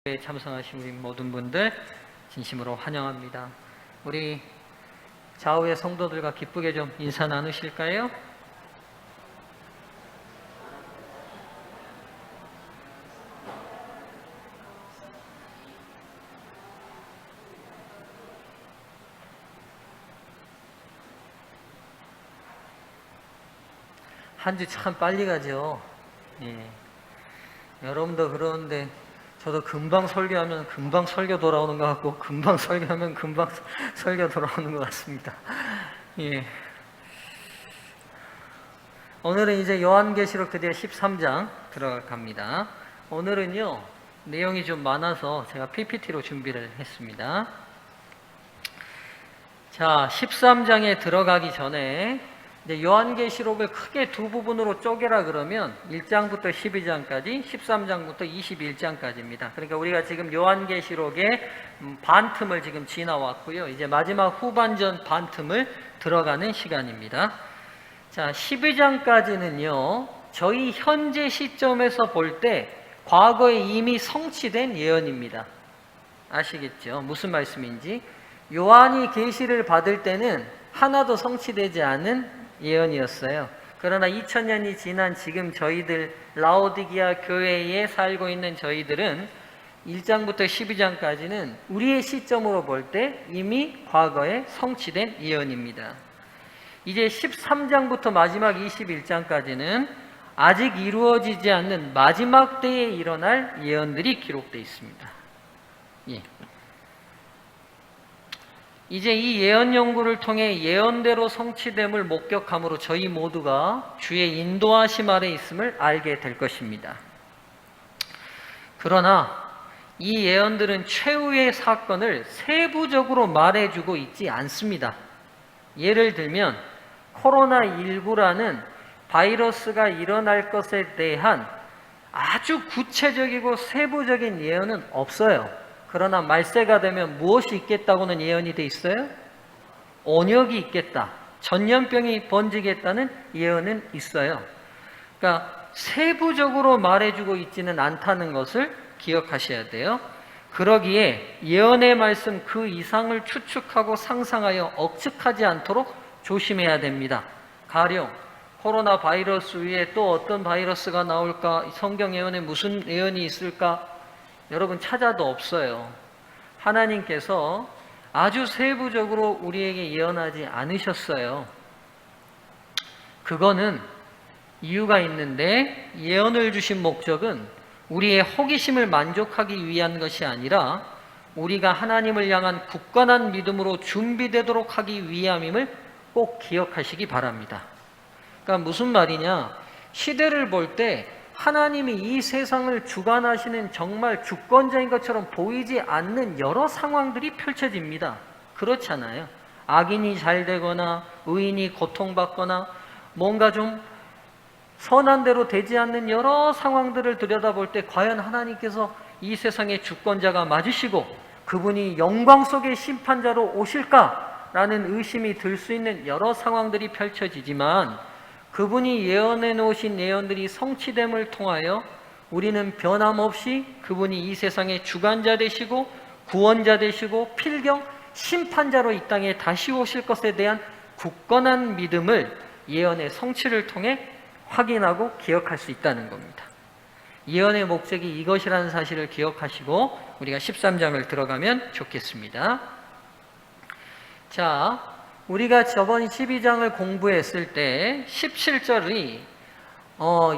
참석하신 우리 모든 분들 진심으로 환영합니다. 우리 좌우의 성도들과 기쁘게 좀 인사 나누실까요? 한 주 참 빨리 가죠. 예. 여러분도 그러는데 저도 금방 설교하면 금방 설교 돌아오는 것 같고 금방 설교하면 금방 설교 돌아오는 것 같습니다. 예. 오늘은 이제 요한계시록 드디어 13장 들어갑니다. 오늘은요 내용이 좀 많아서 제가 PPT로 준비를 했습니다. 자, 13장에 들어가기 전에 이제 요한계시록을 크게 두 부분으로 쪼개라 그러면 1장부터 12장까지, 13장부터 21장까지입니다. 그러니까 우리가 지금 요한계시록의 반틈을 지금 지나왔고요. 이제 마지막 후반전 반틈을 들어가는 시간입니다. 자, 12장까지는요, 저희 현재 시점에서 볼 때 과거에 이미 성취된 예언입니다. 아시겠죠? 무슨 말씀인지. 요한이 계시를 받을 때는 하나도 성취되지 않은 예언이었어요. 그러나 2000년이 지난 지금 저희들 라오디게아 교회에 살고 있는 저희들은 1장부터 12장까지는 우리의 시점으로 볼 때 이미 과거에 성취된 예언입니다. 이제 13장부터 마지막 21장까지는 아직 이루어지지 않는 마지막 때에 일어날 예언들이 기록되어 있습니다. 예. 이제 이 예언 연구를 통해 예언대로 성취됨을 목격함으로 저희 모두가 주의 인도하심 아래 있음을 알게 될 것입니다. 그러나 이 예언들은 최후의 사건을 세부적으로 말해주고 있지 않습니다. 예를 들면 코로나19라는 바이러스가 일어날 것에 대한 아주 구체적이고 세부적인 예언은 없어요. 그러나 말세가 되면 무엇이 있겠다고는 예언이 돼 있어요? 온역이 있겠다. 전염병이 번지겠다는 예언은 있어요. 그러니까 세부적으로 말해주고 있지는 않다는 것을 기억하셔야 돼요. 그러기에 예언의 말씀 그 이상을 추측하고 상상하여 억측하지 않도록 조심해야 됩니다. 가령 코로나 바이러스 위에 또 어떤 바이러스가 나올까? 성경 예언에 무슨 예언이 있을까? 여러분 찾아도 없어요. 하나님께서 아주 세부적으로 우리에게 예언하지 않으셨어요. 그거는 이유가 있는데 예언을 주신 목적은 우리의 호기심을 만족하기 위한 것이 아니라 우리가 하나님을 향한 굳건한 믿음으로 준비되도록 하기 위함임을 꼭 기억하시기 바랍니다. 그러니까 무슨 말이냐? 시대를 볼 때 하나님이 이 세상을 주관하시는 정말 주권자인 것처럼 보이지 않는 여러 상황들이 펼쳐집니다. 그렇잖아요. 악인이 잘 되거나 의인이 고통받거나 뭔가 좀 선한 대로 되지 않는 여러 상황들을 들여다볼 때 과연 하나님께서 이 세상의 주권자가 맞으시고 그분이 영광 속의 심판자로 오실까라는 의심이 들 수 있는 여러 상황들이 펼쳐지지만 그분이 예언해 놓으신 예언들이 성취됨을 통하여 우리는 변함없이 그분이 이 세상의 주관자 되시고 구원자 되시고 필경 심판자로 이 땅에 다시 오실 것에 대한 굳건한 믿음을 예언의 성취를 통해 확인하고 기억할 수 있다는 겁니다. 예언의 목적이 이것이라는 사실을 기억하시고 우리가 13장을 들어가면 좋겠습니다. 자, 우리가 저번 12장을 공부했을 때 17절이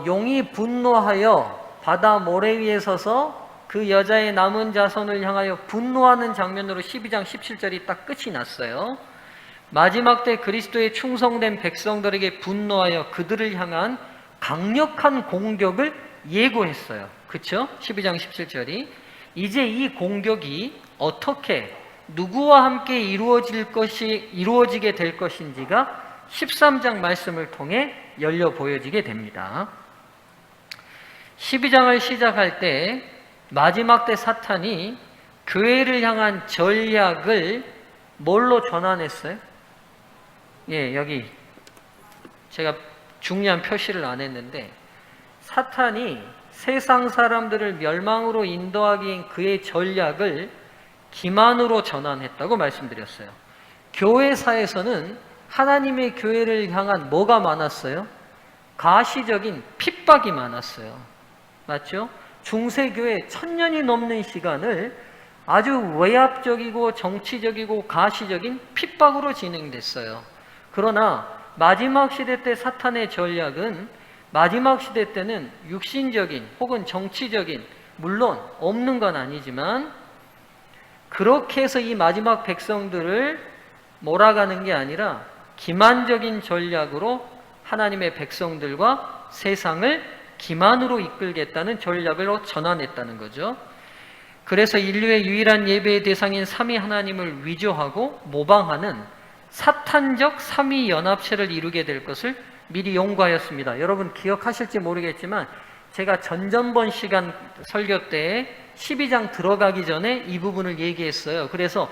용이 분노하여 바다 모래 위에 서서 그 여자의 남은 자손을 향하여 분노하는 장면으로 12장 17절이 딱 끝이 났어요. 마지막 때 그리스도의 충성된 백성들에게 분노하여 그들을 향한 강력한 공격을 예고했어요. 그렇죠? 12장 17절이 이제 이 공격이 어떻게 누구와 함께 이루어지게 될 것인지가 13장 말씀을 통해 열려 보여지게 됩니다. 12장을 시작할 때 마지막 때 사탄이 교회를 향한 전략을 뭘로 전환했어요? 예, 여기 제가 중요한 표시를 안 했는데 사탄이 세상 사람들을 멸망으로 인도하기 위한 그의 전략을 기만으로 전환했다고 말씀드렸어요. 교회사에서는 하나님의 교회를 향한 뭐가 많았어요? 가시적인 핍박이 많았어요. 맞죠? 중세교회 1000년이 넘는 시간을 아주 외압적이고 정치적이고 가시적인 핍박으로 진행됐어요. 그러나 마지막 시대 때 사탄의 전략은 마지막 시대 때는 육신적인 혹은 정치적인, 물론 없는 건 아니지만 그렇게 해서 이 마지막 백성들을 몰아가는 게 아니라 기만적인 전략으로 하나님의 백성들과 세상을 기만으로 이끌겠다는 전략으로 전환했다는 거죠. 그래서 인류의 유일한 예배의 대상인 삼위 하나님을 위조하고 모방하는 사탄적 삼위연합체를 이루게 될 것을 미리 연구하였습니다. 여러분 기억하실지 모르겠지만 제가 전전번 시간 설교 때 12장 들어가기 전에 이 부분을 얘기했어요. 그래서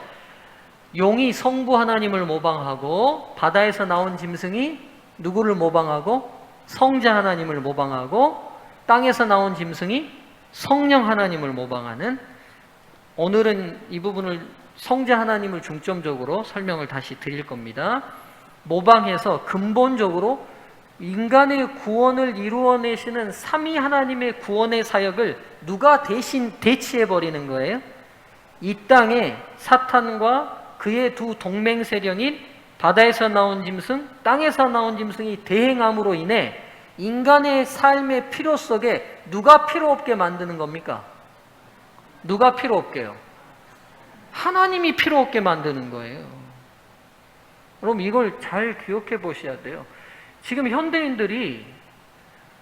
용이 성부 하나님을 모방하고 바다에서 나온 짐승이 누구를 모방하고 성자 하나님을 모방하고 땅에서 나온 짐승이 성령 하나님을 모방하는, 오늘은 이 부분을 성자 하나님을 중점적으로 설명을 다시 드릴 겁니다. 모방해서 근본적으로 인간의 구원을 이루어내시는 삼위 하나님의 구원의 사역을 누가 대신 대치해버리는 거예요? 이 땅에 사탄과 그의 두 동맹 세력인 바다에서 나온 짐승, 땅에서 나온 짐승이 대행함으로 인해 인간의 삶의 필요 속에 누가 필요 없게 만드는 겁니까? 누가 필요 없게요? 하나님이 필요 없게 만드는 거예요. 그럼 이걸 잘 기억해 보셔야 돼요. 지금 현대인들이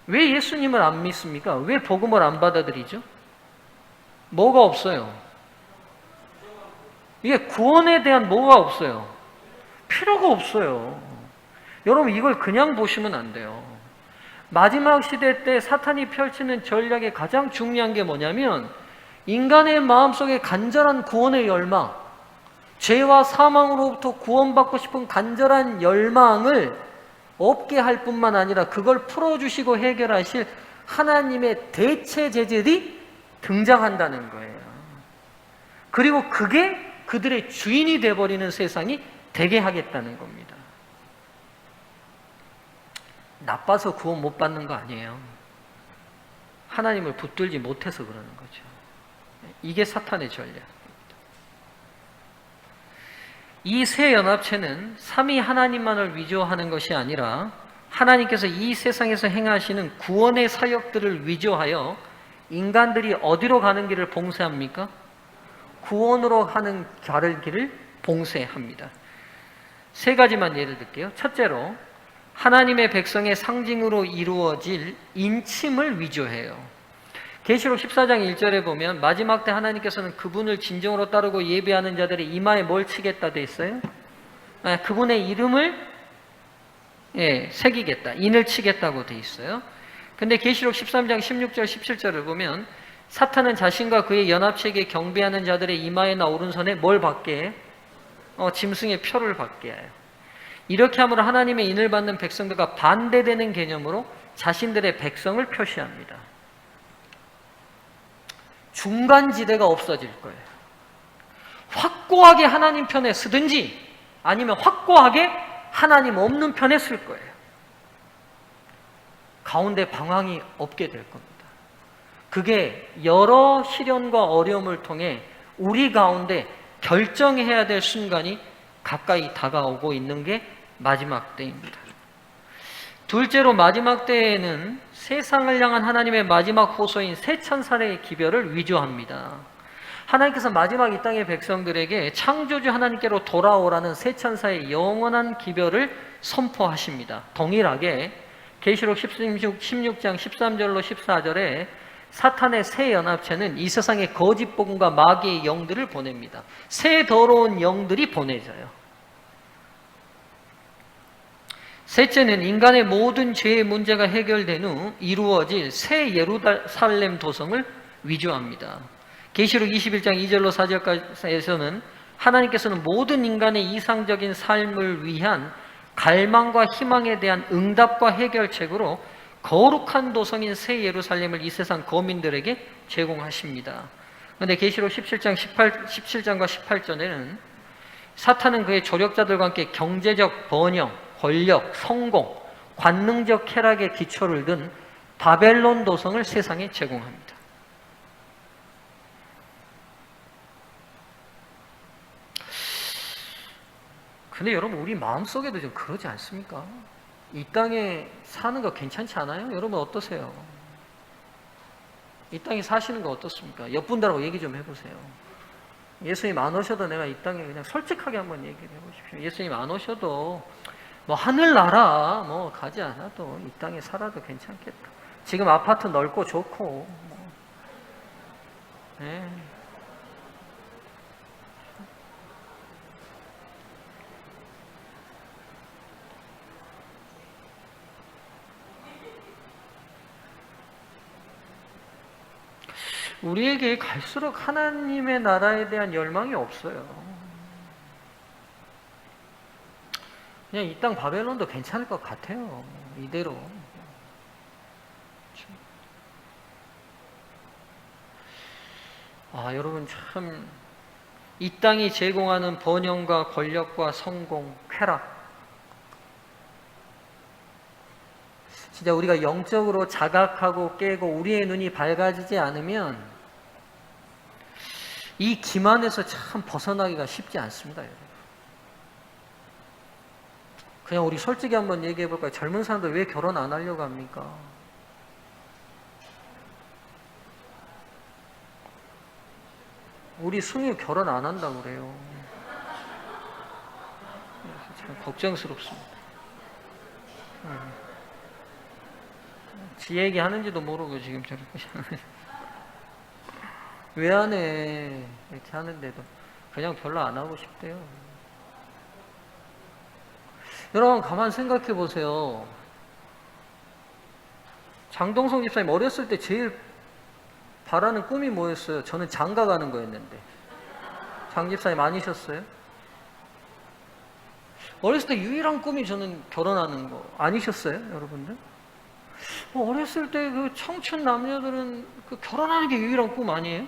왜 예수님을 안 믿습니까? 왜 복음을 안 받아들이죠? 뭐가 없어요? 이게 구원에 대한 뭐가 없어요? 필요가 없어요. 여러분 이걸 그냥 보시면 안 돼요. 마지막 시대 때 사탄이 펼치는 전략의 가장 중요한 게 뭐냐면 인간의 마음속에 간절한 구원의 열망, 죄와 사망으로부터 구원받고 싶은 간절한 열망을 없게 할 뿐만 아니라 그걸 풀어주시고 해결하실 하나님의 대체 제재들이 등장한다는 거예요. 그리고 그게 그들의 주인이 되어버리는 세상이 되게 하겠다는 겁니다. 나빠서 구원 못 받는 거 아니에요. 하나님을 붙들지 못해서 그러는 거죠. 이게 사탄의 전략입니다. 이 세 연합체는 삼위 하나님만을 위조하는 것이 아니라 하나님께서 이 세상에서 행하시는 구원의 사역들을 위조하여 인간들이 어디로 가는 길을 봉쇄합니까? 구원으로 하는 길을 봉쇄합니다. 세 가지만 예를 들게요. 첫째로 하나님의 백성의 상징으로 이루어질 인침을 위조해요. 계시록 14장 1절에 보면 마지막 때 하나님께서는 그분을 진정으로 따르고 예배하는 자들의 이마에 뭘 치겠다 돼 있어요? 그분의 이름을 새기겠다, 인을 치겠다고 돼 있어요. 근데 계시록 13장 16절 17절을 보면 사탄은 자신과 그의 연합체에게 경배하는 자들의 이마에나 오른손에 뭘 받게 해? 짐승의 표를 받게 해요. 이렇게 함으로 하나님의 인을 받는 백성들과 반대되는 개념으로 자신들의 백성을 표시합니다. 중간지대가 없어질 거예요. 확고하게 하나님 편에 서든지 아니면 확고하게 하나님 없는 편에 쓸 거예요. 가운데 방황이 없게 될 겁니다. 그게 여러 시련과 어려움을 통해 우리 가운데 결정해야 될 순간이 가까이 다가오고 있는 게 마지막 때입니다. 둘째로 마지막 때에는 세상을 향한 하나님의 마지막 호소인 새 천사의 기별을 위조합니다. 하나님께서 마지막 이 땅의 백성들에게 창조주 하나님께로 돌아오라는 새 천사의 영원한 기별을 선포하십니다. 동일하게 계시록 16장 13절로 14절에 사탄의 새 연합체는 이 세상의 거짓 복음과 마귀의 영들을 보냅니다. 새 더러운 영들이 보내져요. 셋째는 인간의 모든 죄의 문제가 해결된 후 이루어질 새 예루살렘 도성을 위조합니다. 계시록 21장 2절로 4절에서는 하나님께서는 모든 인간의 이상적인 삶을 위한 갈망과 희망에 대한 응답과 해결책으로 거룩한 도성인 새 예루살렘을 이 세상 거민들에게 제공하십니다. 그런데 계시록 17장과 18절에는 사탄은 그의 조력자들과 함께 경제적 번영, 권력, 성공, 관능적 쾌락의 기초를 둔 바벨론 도성을 세상에 제공합니다. 근데 여러분, 우리 마음속에도 좀 그러지 않습니까? 이 땅에 사는 거 괜찮지 않아요? 여러분 어떠세요? 이 땅에 사시는 거 어떻습니까? 옆 분들하고 얘기 좀 해보세요. 예수님 안 오셔도, 내가 이 땅에 그냥 솔직하게 한번 얘기를 해보십시오. 예수님 안 오셔도 뭐 하늘나라 뭐 가지 않아도 이 땅에 살아도 괜찮겠다. 지금 아파트 넓고 좋고 뭐. 네. 우리에게 갈수록 하나님의 나라에 대한 열망이 없어요. 그냥 이 땅 바벨론도 괜찮을 것 같아요. 이대로. 여러분 참, 이 땅이 제공하는 번영과 권력과 성공, 쾌락, 진짜 우리가 영적으로 자각하고 깨고 우리의 눈이 밝아지지 않으면 이 기만에서 참 벗어나기가 쉽지 않습니다. 여러분. 그냥 우리 솔직히 한번 얘기해 볼까요? 젊은 사람들 왜 결혼 안 하려고 합니까? 우리 승유 결혼 안 한다고 그래요. 참 걱정스럽습니다. 지 얘기 하는지도 모르고 지금 저렇게 왜 안 해? 이렇게 하는데도 그냥 별로 안 하고 싶대요. 여러분 가만 생각해 보세요. 장동성 집사님 어렸을 때 제일 바라는 꿈이 뭐였어요? 저는 장가 가는 거였는데. 장 집사님 아니셨어요? 어렸을 때 유일한 꿈이 저는 결혼하는 거 아니셨어요? 여러분들? 어렸을 때 그 청춘 남녀들은 그 결혼하는 게 유일한 꿈 아니에요?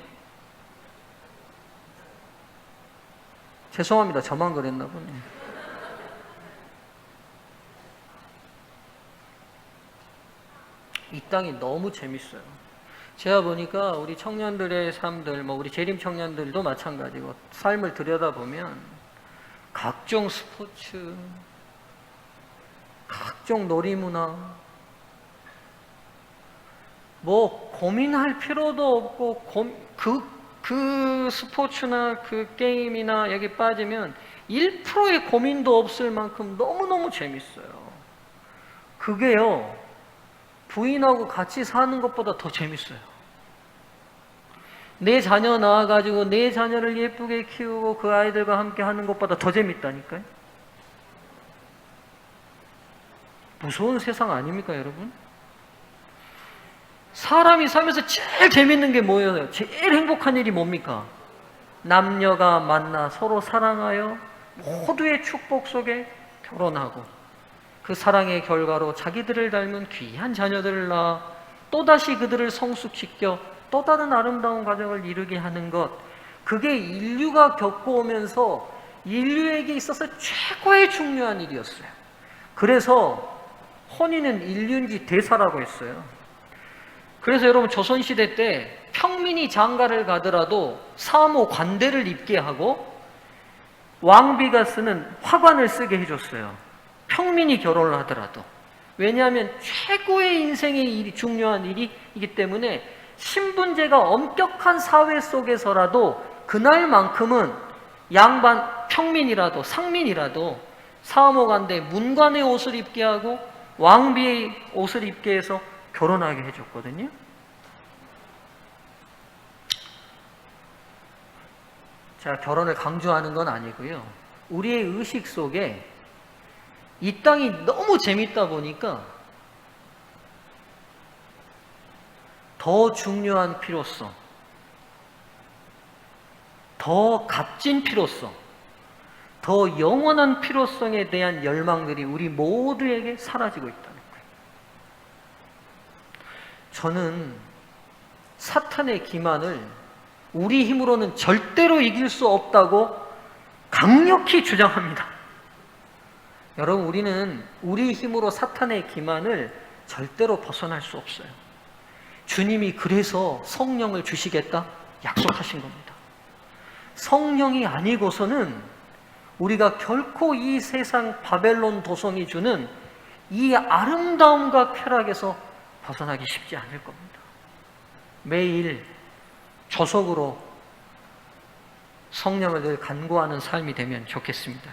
죄송합니다. 저만 그랬나 보네. 이 땅이 너무 재밌어요. 제가 보니까 우리 청년들의 삶들, 우리 재림 청년들도 마찬가지고 삶을 들여다보면 각종 스포츠, 각종 놀이문화, 고민할 필요도 없고 그 스포츠나 그 게임이나 여기 빠지면 1%의 고민도 없을 만큼 너무너무 재밌어요. 그게요, 부인하고 같이 사는 것보다 더 재밌어요. 내 자녀 낳아가지고 내 자녀를 예쁘게 키우고 그 아이들과 함께 하는 것보다 더 재밌다니까요. 무서운 세상 아닙니까, 여러분? 사람이 살면서 제일 재밌는 게 뭐예요? 제일 행복한 일이 뭡니까? 남녀가 만나 서로 사랑하여 모두의 축복 속에 결혼하고 그 사랑의 결과로 자기들을 닮은 귀한 자녀들을 낳아 또다시 그들을 성숙시켜 또 다른 아름다운 가정을 이루게 하는 것, 그게 인류가 겪어오면서 인류에게 있어서 최고의 중요한 일이었어요. 그래서 혼인은 인륜지 대사라고 했어요. 그래서 여러분 조선시대 때 평민이 장가를 가더라도 사모 관대를 입게 하고 왕비가 쓰는 화관을 쓰게 해줬어요. 평민이 결혼을 하더라도. 왜냐하면 최고의 인생의 일이, 중요한 일이기 때문에 신분제가 엄격한 사회 속에서라도 그날만큼은 양반 평민이라도 상민이라도 사모관대 문관의 옷을 입게 하고 왕비의 옷을 입게 해서 결혼하게 해줬거든요. 제가 결혼을 강조하는 건 아니고요. 우리의 의식 속에 이 땅이 너무 재밌다 보니까 더 중요한 필요성, 더 값진 필요성, 더 영원한 필요성에 대한 열망들이 우리 모두에게 사라지고 있다는 거예요. 저는 사탄의 기만을 우리 힘으로는 절대로 이길 수 없다고 강력히 주장합니다. 여러분, 우리는 우리 힘으로 사탄의 기만을 절대로 벗어날 수 없어요. 주님이 그래서 성령을 주시겠다 약속하신 겁니다. 성령이 아니고서는 우리가 결코 이 세상 바벨론 도성이 주는 이 아름다움과 쾌락에서 벗어나기 쉽지 않을 겁니다. 매일 저속으로 성령을 늘 간구하는 삶이 되면 좋겠습니다.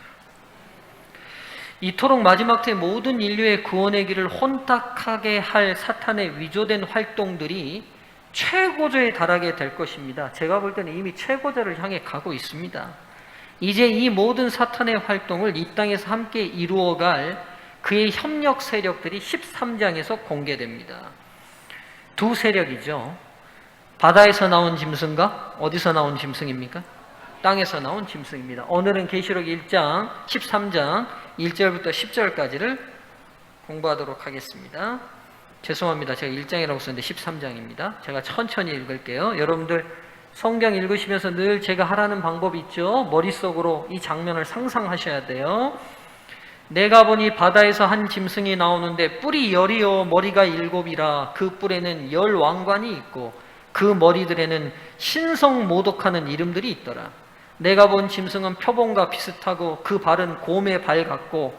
이토록 마지막 때 모든 인류의 구원의 길을 혼탁하게 할 사탄의 위조된 활동들이 최고조에 달하게 될 것입니다. 제가 볼 때는 이미 최고조를 향해 가고 있습니다. 이제 이 모든 사탄의 활동을 이 땅에서 함께 이루어갈 그의 협력 세력들이 13장에서 공개됩니다. 두 세력이죠. 바다에서 나온 짐승과 어디서 나온 짐승입니까? 땅에서 나온 짐승입니다. 오늘은 계시록 1장 13장 1절부터 10절까지를 공부하도록 하겠습니다. 죄송합니다. 제가 1장이라고 썼는데 13장입니다. 제가 천천히 읽을게요. 여러분들 성경 읽으시면서 늘 제가 하라는 방법이 있죠. 머릿속으로 이 장면을 상상하셔야 돼요. 내가 보니 바다에서 한 짐승이 나오는데 뿔이 10이요 머리가 7이라 그 뿔에는 10 왕관이 있고 그 머리들에는 신성 모독하는 이름들이 있더라. 내가 본 짐승은 표범과 비슷하고 그 발은 곰의 발 같고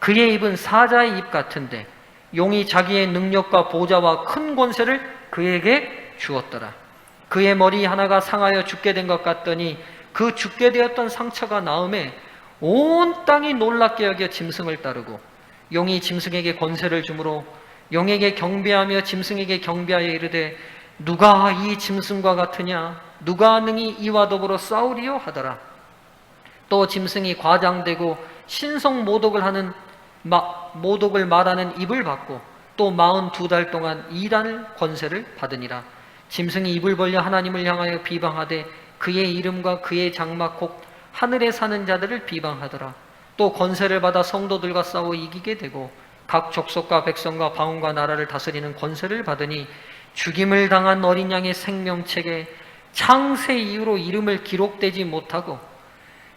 그의 입은 사자의 입 같은데 용이 자기의 능력과 보좌와 큰 권세를 그에게 주었더라. 그의 머리 하나가 상하여 죽게 된 것 같더니 그 죽게 되었던 상처가 나음에 온 땅이 놀랍게 여겨 짐승을 따르고 용이 짐승에게 권세를 주므로 용에게 경배하며 짐승에게 경배하여 이르되 누가 이 짐승과 같으냐? 누가 능히 이와 더불어 싸우리요? 하더라. 또 짐승이 과장되고 신성 모독을 말하는 입을 받고 또 42달 동안 이란 권세를 받으니라. 짐승이 입을 벌려 하나님을 향하여 비방하되 그의 이름과 그의 장막 곧 하늘에 사는 자들을 비방하더라. 또 권세를 받아 성도들과 싸워 이기게 되고 각 족속과 백성과 방언과 나라를 다스리는 권세를 받으니 죽임을 당한 어린 양의 생명책에 창세 이후로 이름을 기록되지 못하고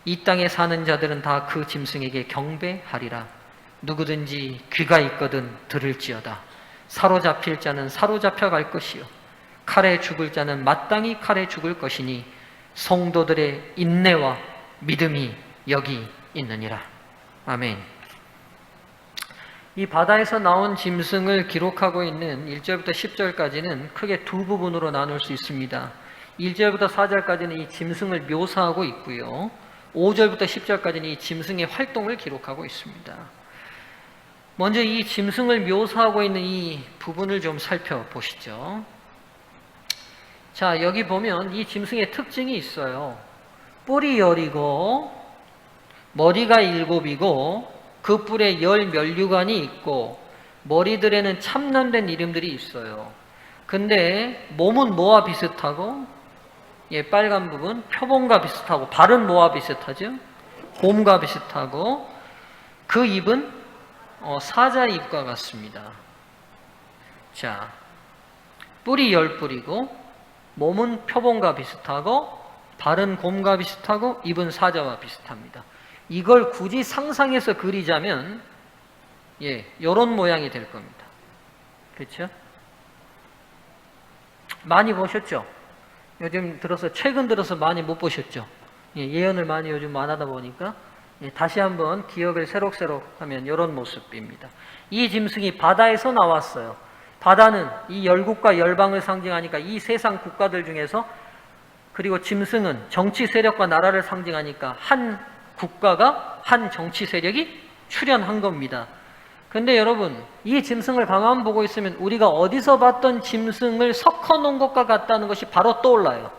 이 땅에 사는 자들은 다 그 짐승에게 경배하리라. 누구든지 귀가 있거든 들을지어다. 사로잡힐 자는 사로잡혀 갈 것이요 칼에 죽을 자는 마땅히 칼에 죽을 것이니 성도들의 인내와 믿음이 여기 있느니라. 아멘. 이 바다에서 나온 짐승을 기록하고 있는 1절부터 10절까지는 크게 두 부분으로 나눌 수 있습니다. 1절부터 4절까지는 이 짐승을 묘사하고 있고요. 5절부터 10절까지는 이 짐승의 활동을 기록하고 있습니다. 먼저 이 짐승을 묘사하고 있는 이 부분을 좀 살펴보시죠. 자, 여기 보면 이 짐승의 특징이 있어요. 뿔이 10이고 머리가 7이고 그 뿔에 10 면류관이 있고 머리들에는 참남된 이름들이 있어요. 근데 몸은 뭐와 비슷하고 빨간 부분 표범과 비슷하고 발은 뭐와 비슷하죠? 곰과 비슷하고 그 입은 사자의 입과 같습니다. 자, 뿔이 10뿔이고 몸은 표범과 비슷하고 발은 곰과 비슷하고 입은 사자와 비슷합니다. 이걸 굳이 상상해서 그리자면 이런 모양이 될 겁니다. 그렇죠? 많이 보셨죠? 요즘 들어서 최근 들어서 많이 못 보셨죠? 예언을 많이 요즘 안 하다 보니까 다시 한번 기억을 새록새록 하면 이런 모습입니다. 이 짐승이 바다에서 나왔어요. 바다는 이 열국과 열방을 상징하니까 이 세상 국가들 중에서, 그리고 짐승은 정치 세력과 나라를 상징하니까 한 국가가 한 정치 세력이 출현한 겁니다. 근데 여러분, 이 짐승을 가만 보고 있으면 우리가 어디서 봤던 짐승을 섞어 놓은 것과 같다는 것이 바로 떠올라요.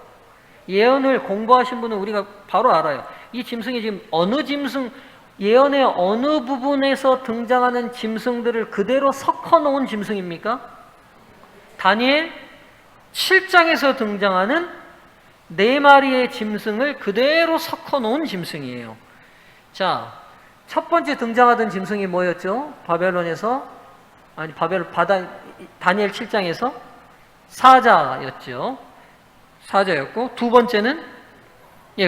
예언을 공부하신 분은 우리가 바로 알아요. 이 짐승이 지금 어느 짐승, 예언의 어느 부분에서 등장하는 짐승들을 그대로 섞어 놓은 짐승입니까? 다니엘 7장에서 등장하는 4마리의 짐승을 그대로 섞어 놓은 짐승이에요. 자, 첫 번째 등장하던 짐승이 뭐였죠? 다니엘 7장에서 사자였죠. 사자였고, 두 번째는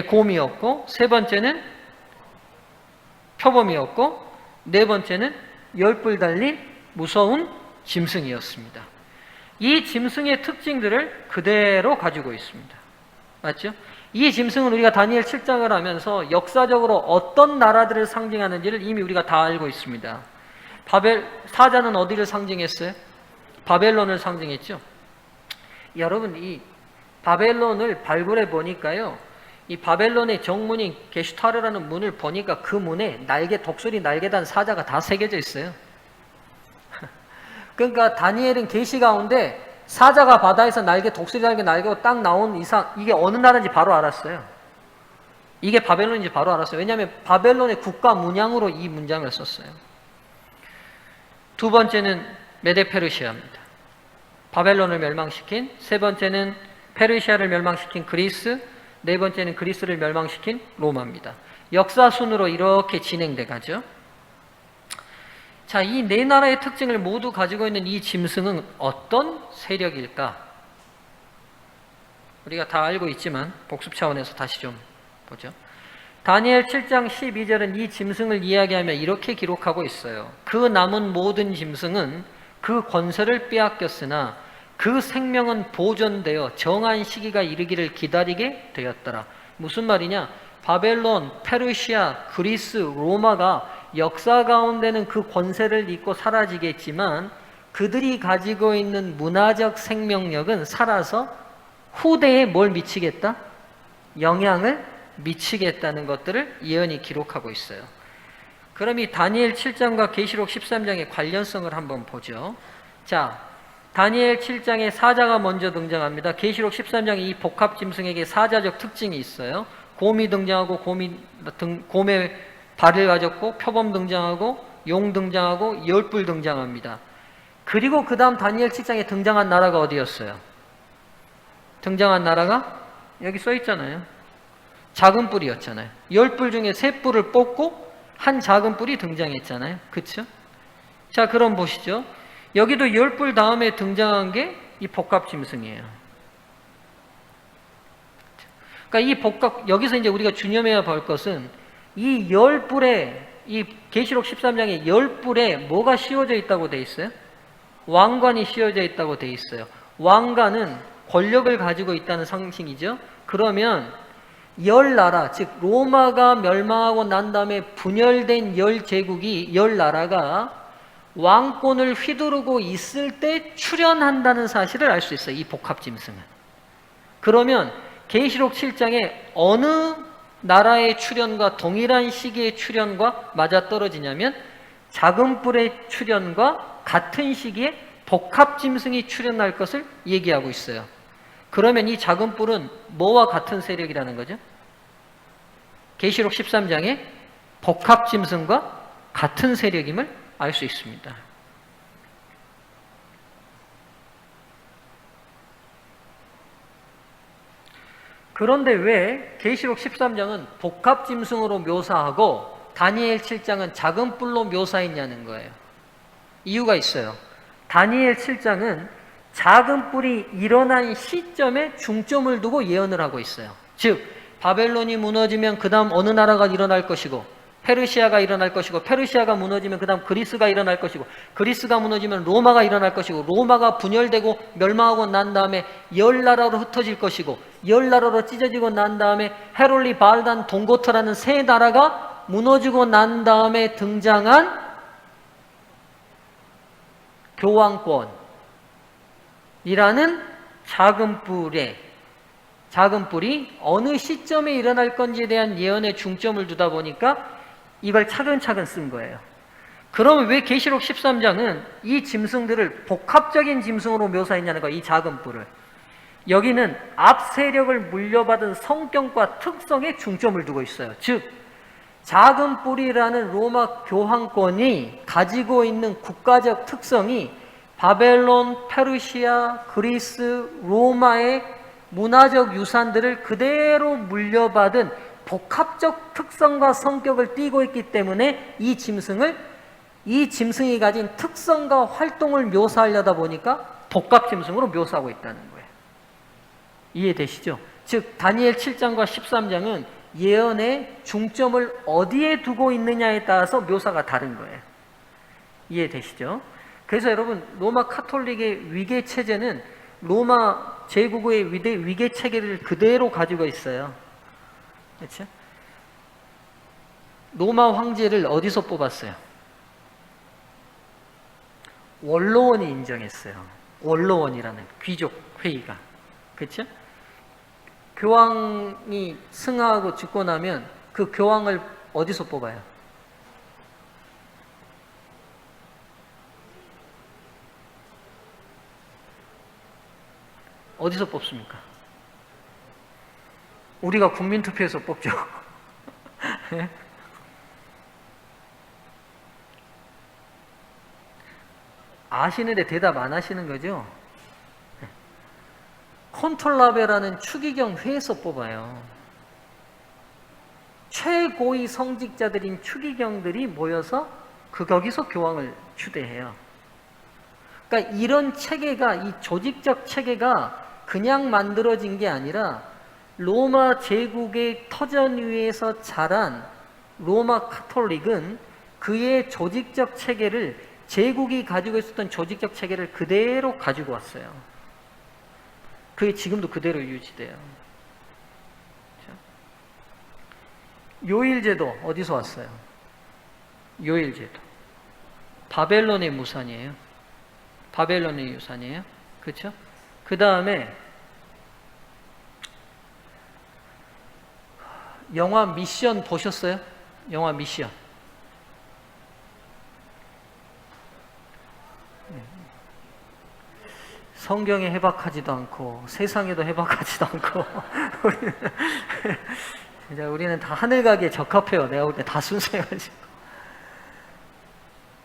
곰이었고, 세 번째는 표범이었고, 네 번째는 열뿔 달린 무서운 짐승이었습니다. 이 짐승의 특징들을 그대로 가지고 있습니다. 맞죠? 이 짐승은 우리가 다니엘 7장을 하면서 역사적으로 어떤 나라들을 상징하는지를 이미 우리가 다 알고 있습니다. 사자는 어디를 상징했어요? 바벨론을 상징했죠. 여러분, 이 바벨론을 발굴해 보니까요, 이 바벨론의 정문인 게슈타르라는 문을 보니까 그 문에 독수리 날개 단 사자가 다 새겨져 있어요. 그러니까 다니엘은 계시 가운데 사자가 바다에서 독수리 날개고 딱 나온 이상 이게 어느 나라인지 바로 알았어요. 이게 바벨론인지 바로 알았어요. 왜냐하면 바벨론의 국가 문양으로 이 문장을 썼어요. 두 번째는 메데페르시아입니다. 바벨론을 멸망시킨, 세 번째는 페르시아를 멸망시킨 그리스, 네 번째는 그리스를 멸망시킨 로마입니다. 역사 순으로 이렇게 진행돼 가죠. 자, 이 네 나라의 특징을 모두 가지고 있는 이 짐승은 어떤 세력일까? 우리가 다 알고 있지만 복습 차원에서 다시 좀 보죠. 다니엘 7장 12절은 이 짐승을 이야기하며 이렇게 기록하고 있어요. 그 남은 모든 짐승은 그 권세를 빼앗겼으나 그 생명은 보존되어 정한 시기가 이르기를 기다리게 되었더라. 무슨 말이냐? 바벨론, 페르시아, 그리스, 로마가 역사 가운데는 그 권세를 잊고 사라지겠지만 그들이 가지고 있는 문화적 생명력은 살아서 후대에 뭘 미치겠다? 영향을 미치겠다는 것들을 예언이 기록하고 있어요. 그럼 이 다니엘 7장과 계시록 13장의 관련성을 한번 보죠. 자, 다니엘 7장에 사자가 먼저 등장합니다. 계시록 13장에 이 복합 짐승에게 사자적 특징이 있어요. 곰이 등장하고 곰의 발을 가졌고, 표범 등장하고, 용 등장하고, 열뿔 등장합니다. 그리고 그 다음 다니엘 7장에 등장한 나라가 어디였어요? 등장한 나라가 여기 써 있잖아요. 작은 뿔이었잖아요. 열뿔 중에 세 뿔을 뽑고 한 작은 뿔이 등장했잖아요. 그쵸? 자, 그럼 보시죠. 여기도 열뿔 다음에 등장한 게 이 복합 짐승이에요. 그러니까 여기서 이제 우리가 주념해야 볼 것은 이 열뿔에, 이 계시록 13장에 열뿔에 뭐가 씌워져 있다고 돼 있어요? 왕관이 씌워져 있다고 돼 있어요. 왕관은 권력을 가지고 있다는 상징이죠. 그러면 열 나라, 즉 로마가 멸망하고 난 다음에 분열된 열 제국이, 열 나라가 왕권을 휘두르고 있을 때 출현한다는 사실을 알 수 있어요. 이 복합 짐승은. 그러면 계시록 7장에 어느 나라의 출현과 동일한 시기의 출현과 맞아떨어지냐면 작은 뿔의 출현과 같은 시기에 복합 짐승이 출현할 것을 얘기하고 있어요. 그러면 이 작은 뿔은 뭐와 같은 세력이라는 거죠? 계시록 13장에 복합 짐승과 같은 세력임을 알 수 있습니다. 그런데 왜 계시록 13장은 복합 짐승으로 묘사하고 다니엘 7장은 작은 뿔로 묘사했냐는 거예요. 이유가 있어요. 다니엘 7장은 작은 뿔이 일어난 시점에 중점을 두고 예언을 하고 있어요. 즉 바벨론이 무너지면 그 다음 어느 나라가 일어날 것이고, 페르시아가 일어날 것이고, 페르시아가 무너지면 그 다음 그리스가 일어날 것이고, 그리스가 무너지면 로마가 일어날 것이고, 로마가 분열되고 멸망하고 난 다음에 열 나라로 흩어질 것이고, 열 나라로 찢어지고 난 다음에 헤롤리, 발단, 동고트라는 세 나라가 무너지고 난 다음에 등장한 교황권이라는 작은 뿔이 어느 시점에 일어날 건지에 대한 예언에 중점을 두다 보니까 이걸 차근차근 쓴 거예요. 그러면 왜 계시록 13장은 이 짐승들을 복합적인 짐승으로 묘사했냐는 거예요. 이 작은 뿔을. 여기는 앞 세력을 물려받은 성격과 특성에 중점을 두고 있어요. 즉 작은 뿔이라는 로마 교황권이 가지고 있는 국가적 특성이 바벨론, 페르시아, 그리스, 로마의 문화적 유산들을 그대로 물려받은 복합적 특성과 성격을 띠고 있기 때문에 이 짐승이 가진 특성과 활동을 묘사하려다 보니까 복합짐승으로 묘사하고 있다는 거예요. 이해되시죠? 즉 다니엘 7장과 13장은 예언의 중점을 어디에 두고 있느냐에 따라서 묘사가 다른 거예요. 이해되시죠? 그래서 여러분 로마 카톨릭의 위계 체제는 로마 제국의 위계 체계를 그대로 가지고 있어요. 그렇죠? 로마 황제를 어디서 뽑았어요? 원로원이 인정했어요. 원로원이라는 귀족 회의가. 그렇죠? 교황이 승하하고 죽고 나면 그 교황을 어디서 뽑아요? 어디서 뽑습니까? 우리가 국민투표에서 뽑죠. 아시는데 대답 안 하시는 거죠? 콘톨라베라는 추기경 회에서 뽑아요. 최고위 성직자들인 추기경들이 모여서 거기서 교황을 추대해요. 그러니까 이런 체계가, 이 조직적 체계가 그냥 만들어진 게 아니라 로마 제국의 터전 위에서 자란 로마 카톨릭은 그의 조직적 체계를, 제국이 가지고 있었던 조직적 체계를 그대로 가지고 왔어요. 그게 지금도 그대로 유지돼요. 요일제도 어디서 왔어요? 요일제도 바벨론의 무산이에요. 바벨론의 유산이에요. 그렇죠? 그 다음에 영화 미션 보셨어요? 영화 미션. 성경에 해박하지도 않고 세상에도 해박하지도 않고 진짜 우리는 다 하늘 가기에 적합해요. 내가 볼 때 다 순수해가지고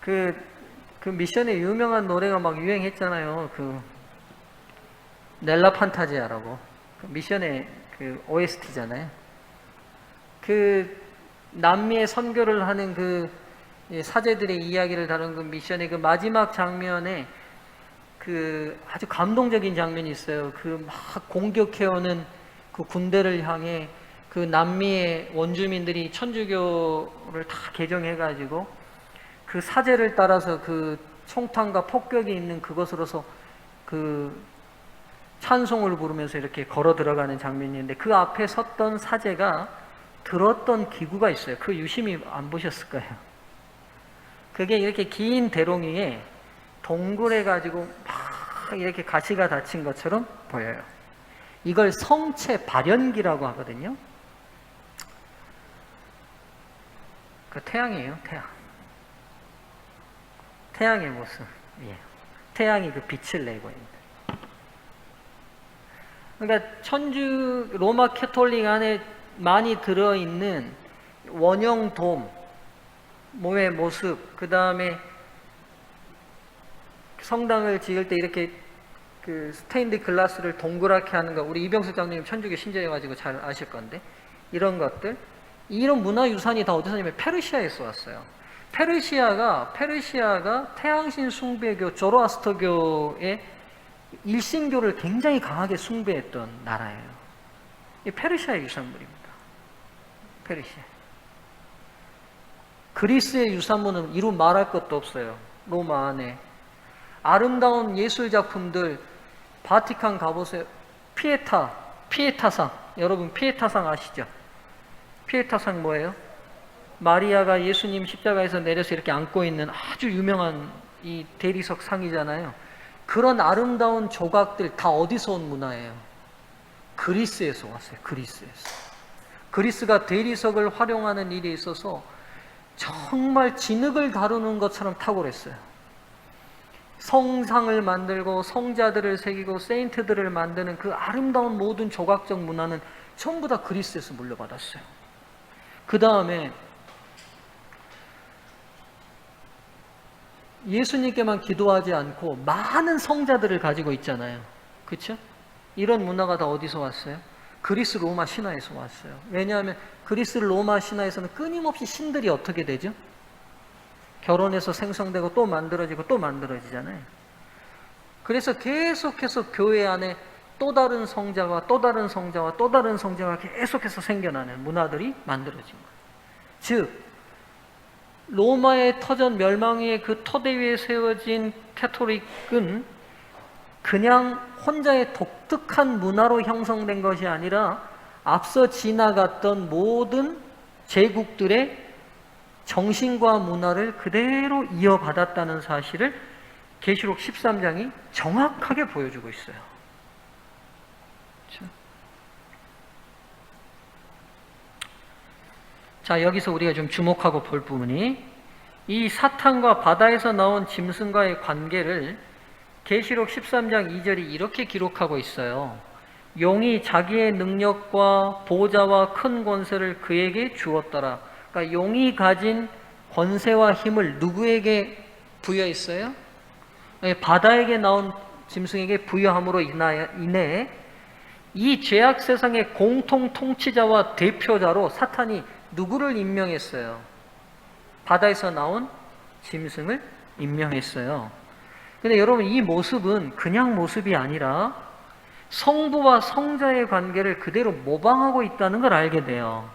그 미션에 유명한 노래가 막 유행했잖아요. 그 넬라 판타지아라고 그 미션의 그 OST잖아요. 그 남미에 선교를 하는 그 사제들의 이야기를 다룬 그 미션의 그 마지막 장면에 그 아주 감동적인 장면이 있어요. 그 막 공격해오는 그 군대를 향해 그 남미의 원주민들이 천주교를 다 개종해가지고 그 사제를 따라서 그 총탄과 폭격이 있는 그것으로서 그 찬송을 부르면서 이렇게 걸어 들어가는 장면이 있는데 그 앞에 섰던 사제가 들었던 기구가 있어요. 그 유심히 안 보셨을 거예요. 그게 이렇게 긴 대롱이에 동글해가지고 막 이렇게 가시가 닫힌 것처럼 보여요. 이걸 성체 발연기라고 하거든요. 그 태양이에요, 태양. 태양의 모습이에요. 태양이 그 빛을 내고 있는. 그러니까 천주 로마 캐톨릭 안에 많이 들어있는 원형 돔, 몸의 모습, 그 다음에 성당을 지을 때 이렇게 그 스테인드 글라스를 동그랗게 하는 거, 우리 이병수 장님 천주교 신자여가지고 잘 아실 건데, 이런 것들, 이런 문화유산이 다 어디서 냐면 페르시아에서 왔어요. 페르시아가 태양신 숭배교, 조로아스터교의 일신교를 굉장히 강하게 숭배했던 나라예요. 이 페르시아의 유산물입니다. 페르시아. 그리스의 유산물은 이루 말할 것도 없어요. 로마 안에 아름다운 예술 작품들, 바티칸 가보세요. 피에타상. 여러분 피에타상 아시죠? 피에타상 뭐예요? 마리아가 예수님 십자가에서 내려서 이렇게 안고 있는 아주 유명한 이 대리석 상이잖아요. 그런 아름다운 조각들 다 어디서 온 문화예요? 그리스에서 왔어요. 그리스에서. 그리스가 대리석을 활용하는 일에 있어서 정말 진흙을 다루는 것처럼 탁월했어요. 성상을 만들고 성자들을 새기고 세인트들을 만드는 그 아름다운 모든 조각적 문화는 전부 다 그리스에서 물려받았어요. 그 다음에 예수님께만 기도하지 않고 많은 성자들을 가지고 있잖아요. 그렇죠? 이런 문화가 다 어디서 왔어요? 그리스 로마 신화에서 왔어요. 왜냐하면 그리스 로마 신화에서는 끊임없이 신들이 어떻게 되죠? 결혼해서 생성되고 또 만들어지고 또 만들어지잖아요. 그래서 계속해서 교회 안에 또 다른 성자와 또 다른 성자와 또 다른 성자가 계속해서 생겨나는 문화들이 만들어진 거예요. 즉 로마의 터전 멸망 후에 그 토대 위에 세워진 캐토릭은 그냥 혼자의 독특한 문화로 형성된 것이 아니라 앞서 지나갔던 모든 제국들의 정신과 문화를 그대로 이어받았다는 사실을 계시록 13장이 정확하게 보여주고 있어요. 자, 여기서 우리가 좀 주목하고 볼 부분이 이 사탄과 바다에서 나온 짐승과의 관계를 계시록 13장 2절이 이렇게 기록하고 있어요. 용이 자기의 능력과 보좌와 큰 권세를 그에게 주었더라. 그러니까 용이 가진 권세와 힘을 누구에게 부여했어요? 바다에게 나온 짐승에게 부여함으로 인해 이 죄악 세상의 공통 통치자와 대표자로 사탄이 누구를 임명했어요? 바다에서 나온 짐승을 임명했어요. 근데 여러분, 이 모습은 그냥 모습이 아니라 성부와 성자의 관계를 그대로 모방하고 있다는 걸 알게 돼요.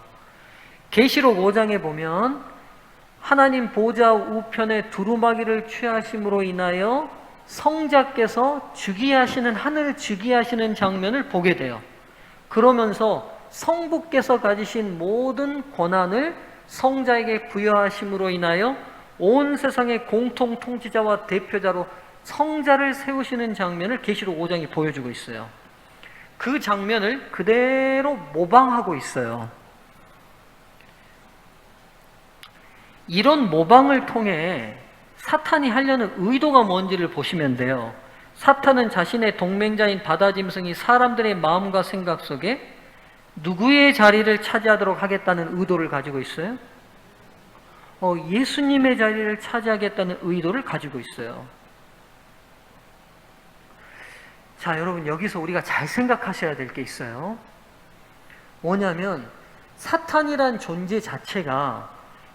계시록 5장에 보면 하나님 보좌 우편에 두루마기를 취하심으로 인하여 성자께서 주기하시는, 하늘을 주기하시는 장면을 보게 돼요. 그러면서 성부께서 가지신 모든 권한을 성자에게 부여하심으로 인하여 온 세상의 공통 통치자와 대표자로 성자를 세우시는 장면을 계시록 5장이 보여주고 있어요. 그 장면을 그대로 모방하고 있어요. 이런 모방을 통해 사탄이 하려는 의도가 뭔지를 보시면 돼요. 사탄은 자신의 동맹자인 바다짐승이 사람들의 마음과 생각 속에 누구의 자리를 차지하도록 하겠다는 의도를 가지고 있어요? 예수님의 자리를 차지하겠다는 의도를 가지고 있어요. 자, 여러분, 여기서 우리가 잘 생각하셔야 될 게 있어요. 뭐냐면 사탄이란 존재 자체가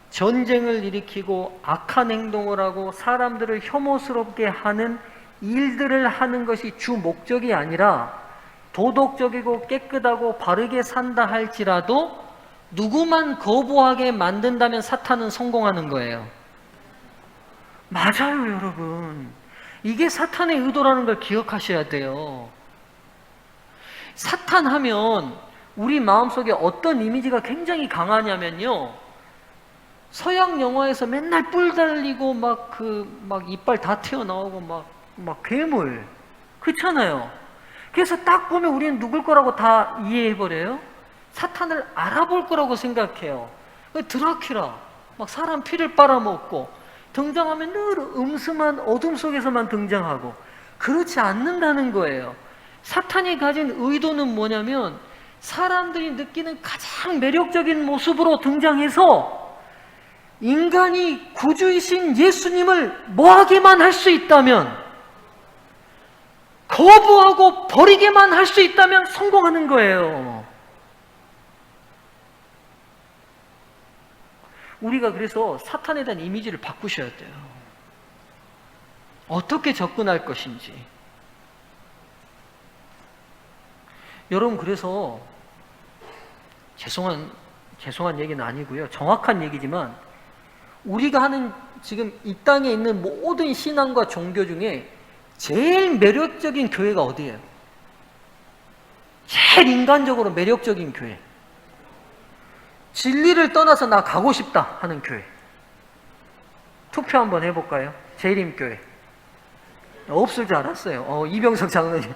전쟁을 일으키고 악한 행동을 하고 사람들을 혐오스럽게 하는 일들을 하는 것이 주 목적이 아니라 도덕적이고 깨끗하고 바르게 산다 할지라도 누구만 거부하게 만든다면 사탄은 성공하는 거예요. 맞아요, 여러분. 이게 사탄의 의도라는 걸 기억하셔야 돼요. 사탄 하면 우리 마음속에 어떤 이미지가 굉장히 강하냐면요, 서양 영화에서 맨날 뿔 달리고 막 이빨 다 튀어나오고 막 괴물, 그렇잖아요. 그래서 딱 보면 우리는 누굴 거라고 다 이해해버려요. 사탄을 알아볼 거라고 생각해요. 드라큘라, 막 사람 피를 빨아먹고 등장하면 늘 음스만 어둠 속에서만 등장하고, 그렇지 않는다는 거예요. 사탄이 가진 의도는 뭐냐면 사람들이 느끼는 가장 매력적인 모습으로 등장해서 인간이 구주이신 예수님을 뭐하게만 할 수 있다면, 거부하고 버리게만 할 수 있다면 성공하는 거예요. 우리가 그래서 사탄에 대한 이미지를 바꾸셔야 돼요. 어떻게 접근할 것인지. 여러분, 그래서 죄송한 얘기는 아니고요, 정확한 얘기지만 우리가 하는 지금 이 땅에 있는 모든 신앙과 종교 중에 제일 매력적인 교회가 어디예요? 제일 인간적으로 매력적인 교회, 진리를 떠나서 나 가고 싶다 하는 교회. 투표 한번 해볼까요? 재림교회. 없을 줄 알았어요. 이병석 장로님,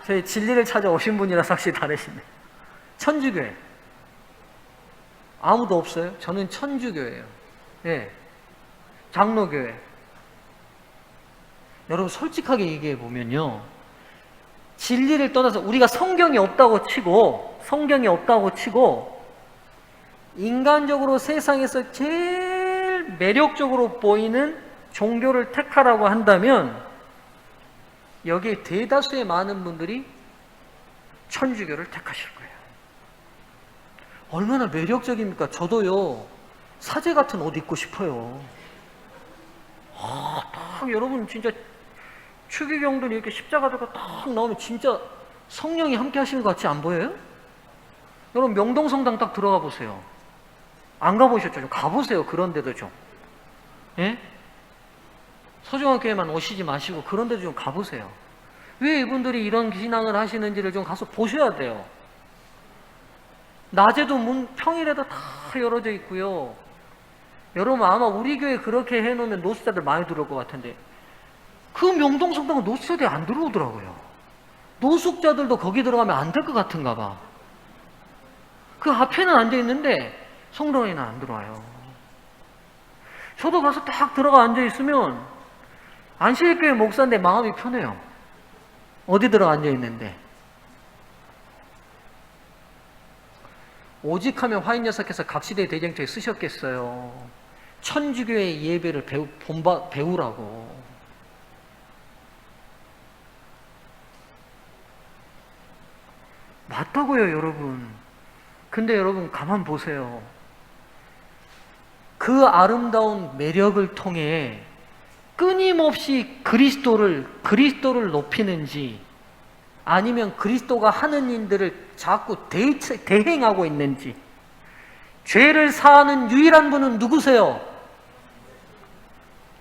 저희 진리를 찾아오신 분이라서 확실히 다르시네. 천주교회. 아무도 없어요? 저는 천주교회예요. 예. 장로교회. 여러분, 솔직하게 얘기해 보면요, 진리를 떠나서 우리가 성경이 없다고 치고 인간적으로 세상에서 제일 매력적으로 보이는 종교를 택하라고 한다면 여기에 대다수의 많은 분들이 천주교를 택하실 거예요. 얼마나 매력적입니까? 저도요, 사제 같은 옷 입고 싶어요. 딱 여러분 진짜 추기경들이 이렇게 십자가 들고 딱 나오면 진짜 성령이 함께 하시는 것 같이 안 보여요? 여러분 명동성당 딱 들어가 보세요. 안 가보셨죠? 좀 가보세요. 그런 데도 좀. 예? 서정환 교회만 오시지 마시고 그런 데도 좀 가보세요. 왜 이분들이 이런 신앙을 하시는지를 좀 가서 보셔야 돼요. 낮에도 문 평일에도 다 열어져 있고요. 여러분 아마 우리 교회 그렇게 해놓으면 노숙자들 많이 들어올 것 같은데 그 명동성당은 노숙자들이 안 들어오더라고요. 노숙자들도 거기 들어가면 안 될 것 같은가 봐. 그 앞에는 앉아있는데 성당에는 안 들어와요. 저도 가서 딱 들어가 앉아있으면 안식일교회 목사인데 마음이 편해요. 어디 들어가 앉아있는데. 오직하면 화인여사께서 각시대 대쟁투에 쓰셨겠어요. 천주교의 예배를 배우라고. 맞다고요, 여러분. 근데 여러분 가만 보세요. 그 아름다운 매력을 통해 끊임없이 그리스도를 높이는지 아니면 그리스도가 하는 일들을 자꾸 대행하고 있는지. 죄를 사하는 유일한 분은 누구세요?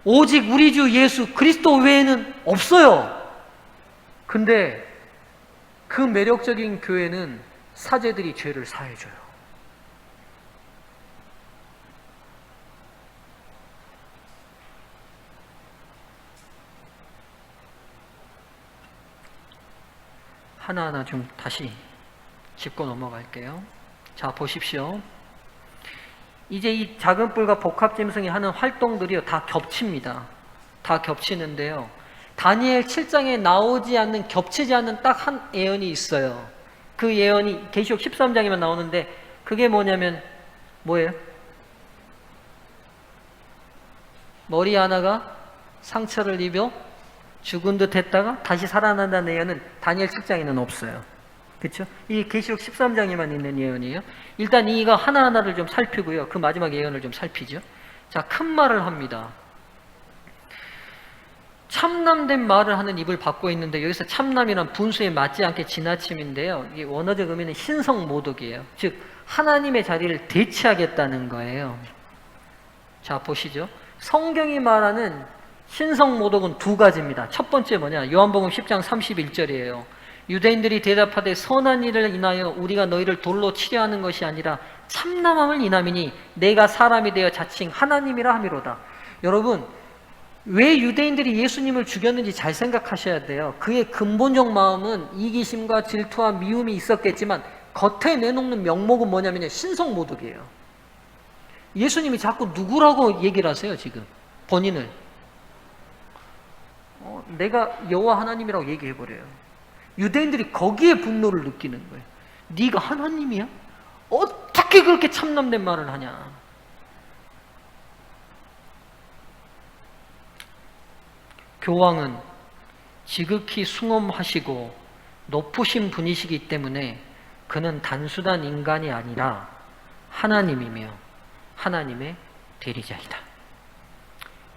오직 우리 주 예수 그리스도 외에는 없어요. 근데 그 매력적인 교회는 사제들이 죄를 사해줘요. 하나하나 좀 다시 짚고 넘어갈게요. 자, 보십시오. 이제 이 작은 뿔과 복합짐승이 하는 활동들이요, 다 겹칩니다. 다 겹치는데요. 다니엘 7장에 나오지 않는, 겹치지 않는 딱 한 예언이 있어요. 그 예언이 계시록 13장에만 나오는데, 그게 뭐냐면, 뭐예요? 머리 하나가 상처를 입어 죽은 듯 했다가 다시 살아난다는 예언은 다니엘 7장에는 없어요. 그렇죠? 이 계시록 13장에만 있는 예언이에요. 일단 이거 하나하나를 좀 살피고요. 그 마지막 예언을 좀 살피죠. 자, 큰 말을 합니다. 참남된 말을 하는 입을 받고 있는데 여기서 참남이란 분수에 맞지 않게 지나침인데요. 이게 원어적 의미는 신성모독이에요. 즉 하나님의 자리를 대체하겠다는 거예요. 자, 보시죠. 성경이 말하는 신성모독은 두 가지입니다. 첫 번째 뭐냐? 요한복음 10장 31절이에요. 유대인들이 대답하되 선한 일을 인하여 우리가 너희를 돌로 치려 하는 것이 아니라 참남함을 인함이니 내가 사람이 되어 자칭 하나님이라 함이로다. 여러분, 왜 유대인들이 예수님을 죽였는지 잘 생각하셔야 돼요. 그의 근본적 마음은 이기심과 질투와 미움이 있었겠지만 겉에 내놓는 명목은 뭐냐면요, 신성모독이에요. 예수님이 자꾸 누구라고 얘기를 하세요, 지금 본인을. 내가 여호와 하나님이라고 얘기해버려요. 유대인들이 거기에 분노를 느끼는 거예요. 네가 하나님이야? 어떻게 그렇게 참남된 말을 하냐. 교황은 지극히 숭엄하시고 높으신 분이시기 때문에 그는 단순한 인간이 아니라 하나님이며 하나님의 대리자이다.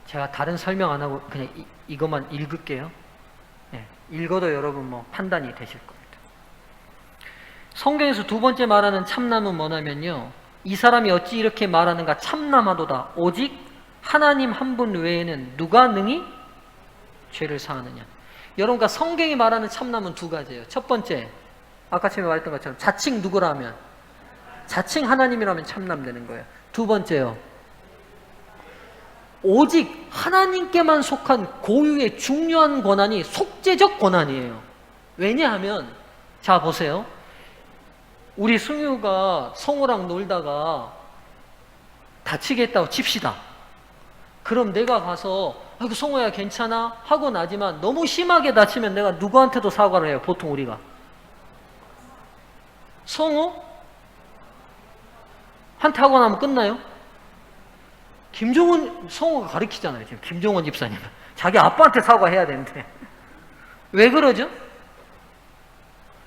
제가 다른 설명 안 하고 그냥 이것만 읽을게요. 네, 읽어도 여러분 뭐 판단이 되실 겁니다. 성경에서 두 번째 말하는 참남은 뭐냐면요, 이 사람이 어찌 이렇게 말하는가 참남하도다. 오직 하나님 한 분 외에는 누가 능히 죄를 사하느냐. 여러분과 성경이 말하는 참남은 두 가지예요. 첫 번째, 아까 처음에 말했던 것처럼 자칭 누구라면, 자칭 하나님이라면 참남되는 거예요. 두 번째요, 오직 하나님께만 속한 고유의 중요한 권한이 속죄적 권한이에요. 왜냐하면, 자 보세요. 우리 승유가 성우랑 놀다가 다치겠다고 칩시다. 그럼 내가 가서 아이고 성우야 괜찮아? 하고 나지만 너무 심하게 다치면 내가 누구한테도 사과를 해요, 보통 우리가. 성우? 한테 하고 나면 끝나요? 김종원 성우가 가르치잖아요, 지금 김종원 집사님. 자기 아빠한테 사과해야 되는데. 왜 그러죠?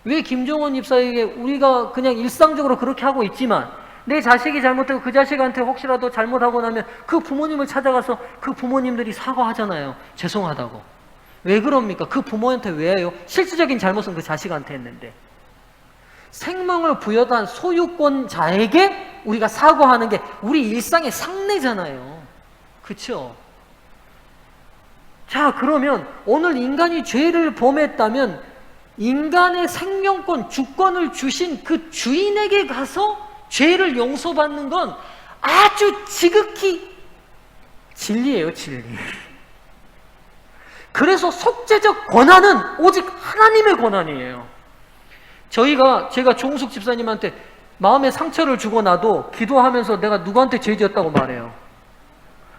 왜 김종원 집사에게 우리가 그냥 일상적으로 그렇게 하고 있지만 내 자식이 잘못되고 그 자식한테 혹시라도 잘못하고 나면 그 부모님을 찾아가서 그 부모님들이 사과하잖아요. 죄송하다고. 왜 그럽니까? 그 부모한테 왜 해요? 실질적인 잘못은 그 자식한테 했는데. 생명을 부여한 소유권자에게 우리가 사과하는 게 우리 일상의 상례잖아요. 그렇죠? 자, 그러면 오늘 인간이 죄를 범했다면 인간의 생명권, 주권을 주신 그 주인에게 가서 죄를 용서받는 건 아주 지극히 진리예요, 진리. 그래서 속죄적 권한은 오직 하나님의 권한이에요. 제가 조홍숙 집사님한테 마음의 상처를 주고 나도 기도하면서 내가 누구한테 죄 지었다고 말해요.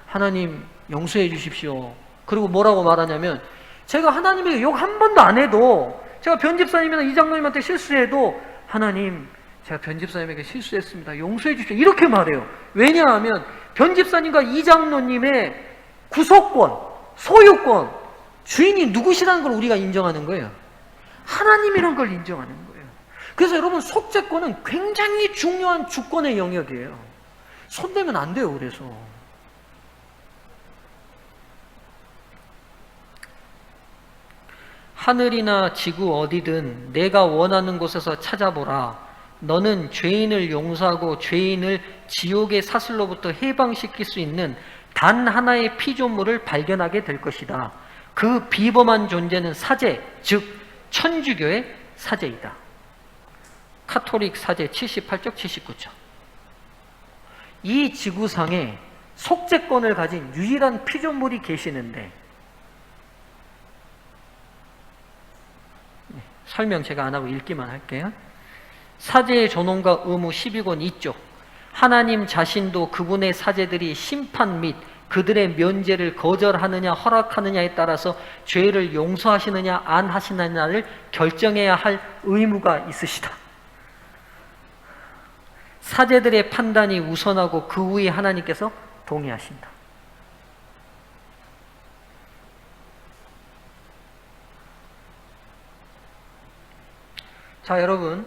하나님 용서해 주십시오. 그리고 뭐라고 말하냐면 제가 하나님에게 욕 한 번도 안 해도 제가 변집사님이나 이장로님한테 실수해도 하나님 제가 변집사님에게 실수했습니다. 용서해 주십시오. 이렇게 말해요. 왜냐하면 변집사님과 이장로님의 구속권, 소유권, 주인이 누구시라는 걸 우리가 인정하는 거예요. 하나님이란 걸 인정하는 거예요. 그래서 여러분 속죄권은 굉장히 중요한 주권의 영역이에요. 손대면 안 돼요. 그래서 하늘이나 지구 어디든 내가 원하는 곳에서 찾아보라. 너는 죄인을 용서하고 죄인을 지옥의 사슬로부터 해방시킬 수 있는 단 하나의 피조물을 발견하게 될 것이다. 그 비범한 존재는 사제, 즉 천주교의 사제이다. 카톨릭 사제 78쪽 79쪽. 이 지구상에 속죄권을 가진 유일한 피조물이 계시는데 설명 제가 안 하고 읽기만 할게요. 사제의 존엄과 의무 12권 2쪽. 하나님 자신도 그분의 사제들이 심판 및 그들의 면죄를 거절하느냐 허락하느냐에 따라서 죄를 용서하시느냐 안 하시느냐를 결정해야 할 의무가 있으시다. 사제들의 판단이 우선하고 그 후에 하나님께서 동의하신다. 자, 여러분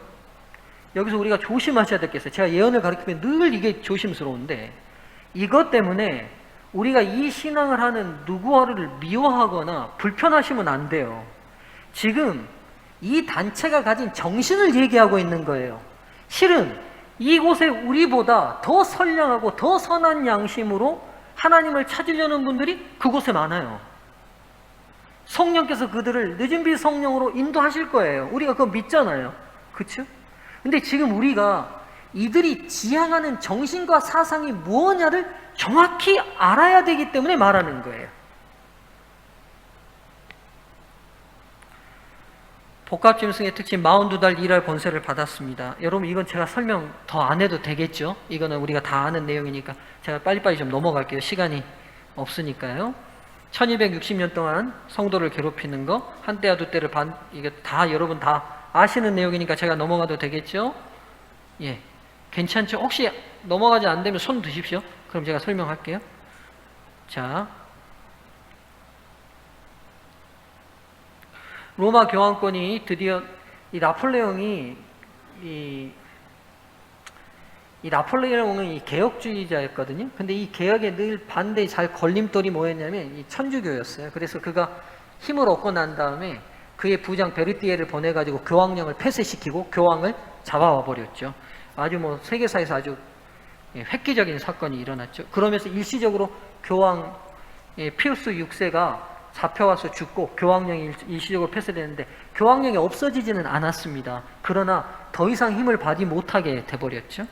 여기서 우리가 조심하셔야 될 게 있어요. 제가 예언을 가르치면 늘 이게 조심스러운데 이것 때문에 우리가 이 신앙을 하는 누구를 미워하거나 불편하시면 안 돼요. 지금 이 단체가 가진 정신을 얘기하고 있는 거예요. 실은 이곳에 우리보다 더 선량하고 더 선한 양심으로 하나님을 찾으려는 분들이 그곳에 많아요. 성령께서 그들을 늦은 빛 성령으로 인도하실 거예요. 우리가 그거 믿잖아요. 그렇죠? 근데 지금 우리가 이들이 지향하는 정신과 사상이 무엇냐를 정확히 알아야 되기 때문에 말하는 거예요. 복합짐승의 특징 42달 일할 권세를 받았습니다. 여러분 이건 제가 설명 더 안 해도 되겠죠? 이거는 우리가 다 아는 내용이니까 제가 빨리빨리 좀 넘어갈게요. 시간이 없으니까요. 1260년 동안 성도를 괴롭히는 거, 한때와 두때를 이게 다 여러분 다 아시는 내용이니까 제가 넘어가도 되겠죠? 예, 괜찮죠? 혹시 넘어가지 안 되면 손 드십시오. 그럼 제가 설명할게요. 자, 로마 교황권이 드디어 이 나폴레옹이 이 개혁주의자였거든요. 근데 이 개혁에 늘 반대에 잘 걸림돌이 뭐였냐면 이 천주교였어요. 그래서 그가 힘을 얻고 난 다음에 그의 부장 베르티에를 보내가지고 교황령을 폐쇄시키고 교황을 잡아와 버렸죠. 아주 뭐 세계사에서 아주 획기적인 사건이 일어났죠. 그러면서 일시적으로 교황 피우스 6세가 잡혀와서 죽고 교황령이 일시적으로 폐쇄되는데 교황령이 없어지지는 않았습니다. 그러나 더 이상 힘을 발휘 못하게 돼버렸죠.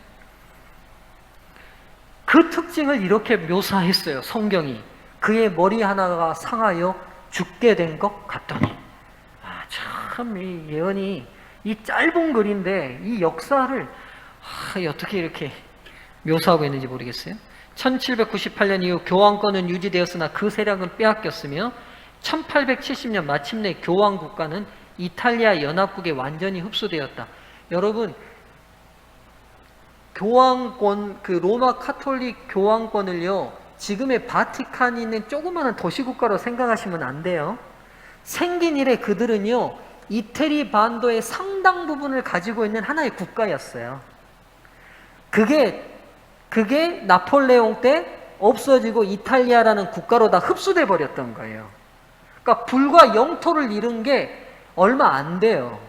그 특징을 이렇게 묘사했어요. 성경이. 그의 머리 하나가 상하여 죽게 된 것 같더니. 참 이 예언이 이 짧은 글인데 이 역사를 어떻게 이렇게 묘사하고 있는지 모르겠어요. 1798년 이후 교황권은 유지되었으나 그 세력은 빼앗겼으며 1870년 마침내 교황 국가는 이탈리아 연합국에 완전히 흡수되었다. 여러분 교황권, 그 로마 카톨릭 교황권을요 지금의 바티칸이 있는 조그마한 도시국가로 생각하시면 안 돼요. 생긴 이래 그들은요 이태리 반도의 상당 부분을 가지고 있는 하나의 국가였어요. 그게 나폴레옹 때 없어지고 이탈리아라는 국가로 다 흡수돼 버렸던 거예요. 그러니까 불과 영토를 잃은 게 얼마 안 돼요.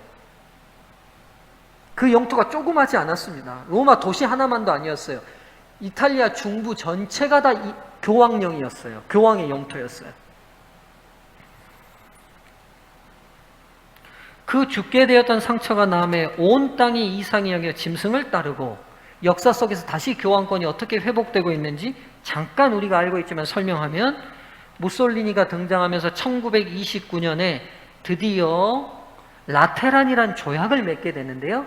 그 영토가 조그마지 않았습니다. 로마 도시 하나만도 아니었어요. 이탈리아 중부 전체가 다 교황령이었어요. 교황의 영토였어요. 그 죽게 되었던 상처가 남에 온 땅이 이상히 여겨 짐승을 따르고, 역사 속에서 다시 교황권이 어떻게 회복되고 있는지 잠깐 우리가 알고 있지만 설명하면, 무솔리니가 등장하면서 1929년에 드디어 라테란이란 조약을 맺게 되는데요.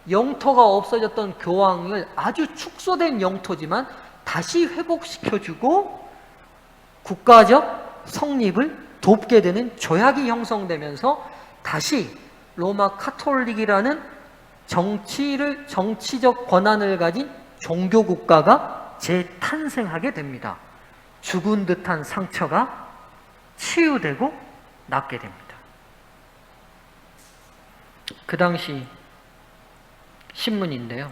영토가 없어졌던 교황을 아주 축소된 영토지만 다시 회복시켜주고 국가적 성립을 돕게 되는 조약이 형성되면서 다시 로마 카톨릭이라는 정치적 권한을 가진 종교 국가가 재탄생하게 됩니다. 죽은 듯한 상처가 치유되고 낫게 됩니다. 그 당시 신문인데요.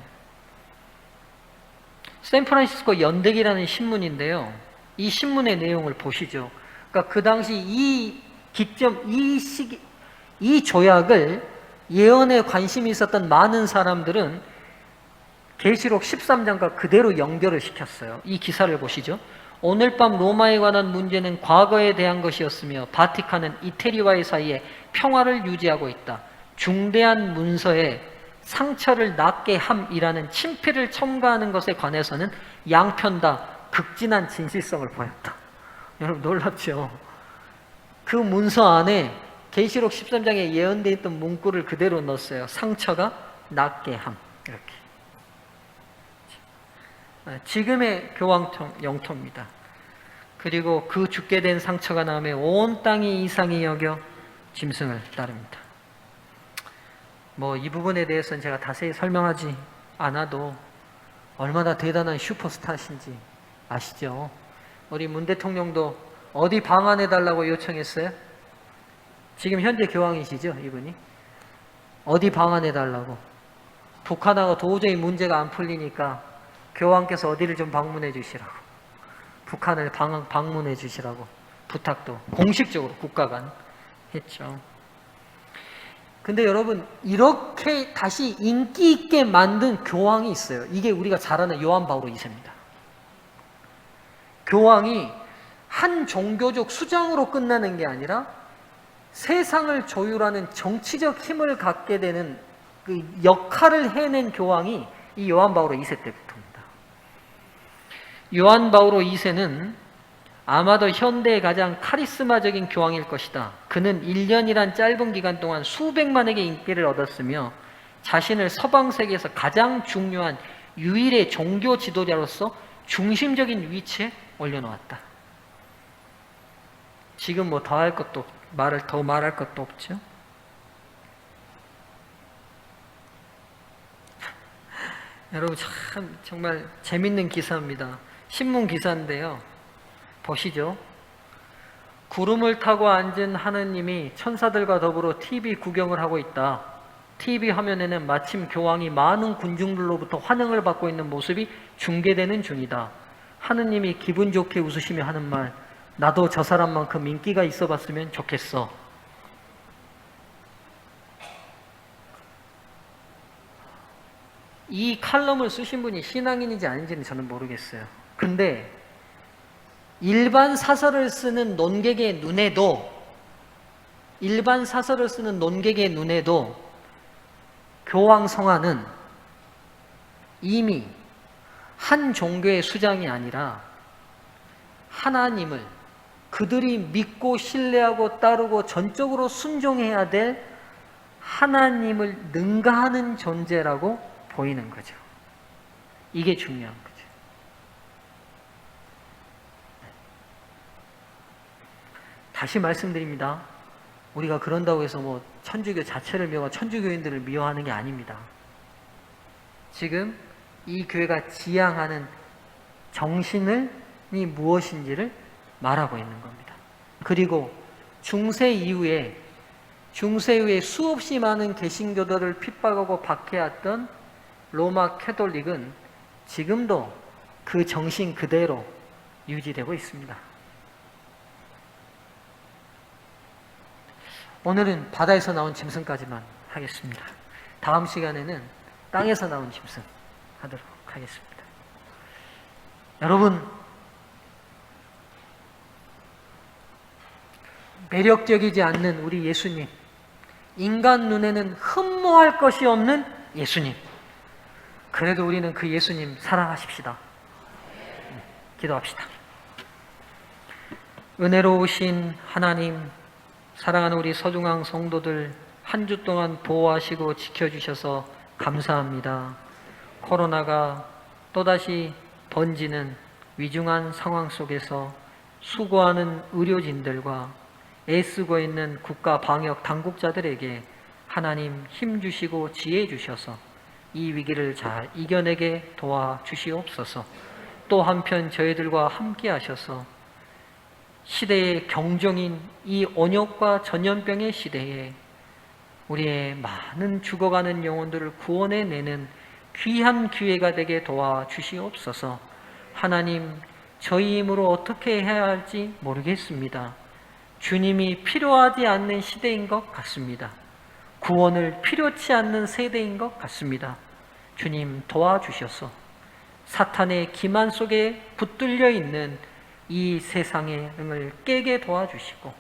샌프란시스코 연대기라는 신문인데요. 이 신문의 내용을 보시죠. 그러니까 그 당시 이 조약을 예언에 관심이 있었던 많은 사람들은 계시록 13장과 그대로 연결을 시켰어요. 이 기사를 보시죠. 오늘 밤 로마에 관한 문제는 과거에 대한 것이었으며 바티칸은 이태리와의 사이에 평화를 유지하고 있다. 중대한 문서에 상처를 낫게 함이라는 친필을 첨가하는 것에 관해서는 양편 다 극진한 진실성을 보였다. 여러분 놀랍죠? 그 문서 안에 계시록 13장에 예언되어 있던 문구를 그대로 넣었어요. 상처가 낫게 함. 이렇게. 지금의 교황 영토입니다. 그리고 그 죽게 된 상처가 남에 온 땅이 이상히 여겨 짐승을 따릅니다. 이 부분에 대해서는 제가 자세히 설명하지 않아도 얼마나 대단한 슈퍼스타신지 아시죠? 우리 문 대통령도 어디 방한해달라고 요청했어요? 지금 현재 교황이시죠, 이분이? 어디 방한해달라고? 북한하고 도저히 문제가 안 풀리니까 교황께서 어디를 좀 방문해 주시라고, 북한을 방문해 주시라고 부탁도 공식적으로 국가 간 했죠. 근데 여러분, 이렇게 다시 인기 있게 만든 교황이 있어요. 이게 우리가 잘 아는 요한 바오로 2세입니다. 교황이 한 종교적 수장으로 끝나는 게 아니라 세상을 조율하는 정치적 힘을 갖게 되는 그 역할을 해낸 교황이 이 요한 바오로 2세 때부터입니다. 요한 바오로 2세는 아마도 현대의 가장 카리스마적인 교황일 것이다. 그는 1년이란 짧은 기간 동안 수백만에게 인기를 얻었으며 자신을 서방 세계에서 가장 중요한 유일의 종교 지도자로서 중심적인 위치에 올려놓았다. 지금 더 말할 것도 없죠. 여러분, 정말 재밌는 기사입니다. 신문 기사인데요. 보시죠. 구름을 타고 앉은 하느님이 천사들과 더불어 TV 구경을 하고 있다. TV 화면에는 마침 교황이 많은 군중들로부터 환영을 받고 있는 모습이 중계되는 중이다. 하느님이 기분 좋게 웃으시며 하는 말, 나도 저 사람만큼 인기가 있어 봤으면 좋겠어. 이 칼럼을 쓰신 분이 신앙인인지 아닌지는 저는 모르겠어요. 근데 일반 사설을 쓰는 논객의 눈에도 교황 성화는 이미 한 종교의 수장이 아니라 하나님을 그들이 믿고 신뢰하고 따르고 전적으로 순종해야 될 하나님을 능가하는 존재라고 보이는 거죠. 이게 중요한 거죠. 다시 말씀드립니다. 우리가 그런다고 해서 천주교 자체를 미워하고 천주교인들을 미워하는 게 아닙니다. 지금 이 교회가 지향하는 정신이 무엇인지를 말하고 있는 겁니다. 그리고 중세 이후에 수없이 많은 개신교도를 핍박하고 박해했던 로마 캐톨릭은 지금도 그 정신 그대로 유지되고 있습니다. 오늘은 바다에서 나온 짐승까지만 하겠습니다. 다음 시간에는 땅에서 나온 짐승 하도록 하겠습니다. 여러분, 매력적이지 않는 우리 예수님, 인간 눈에는 흠모할 것이 없는 예수님, 그래도 우리는 그 예수님 사랑하십시다. 기도합시다. 은혜로우신 하나님, 사랑하는 우리 서중앙 성도들 한 주 동안 보호하시고 지켜주셔서 감사합니다. 코로나가 또다시 번지는 위중한 상황 속에서 수고하는 의료진들과 애쓰고 있는 국가 방역 당국자들에게 하나님 힘 주시고 지혜 주셔서 이 위기를 잘 이겨내게 도와주시옵소서. 또 한편 저희들과 함께 하셔서 시대의 경종인 이 온역과 전염병의 시대에 우리의 많은 죽어가는 영혼들을 구원해내는 귀한 기회가 되게 도와주시옵소서. 하나님, 저희 힘으로 어떻게 해야 할지 모르겠습니다. 주님이 필요하지 않는 시대인 것 같습니다. 구원을 필요치 않는 세대인 것 같습니다. 주님 도와주셔서 사탄의 기만 속에 붙들려 있는 이 세상을 깨게 도와주시고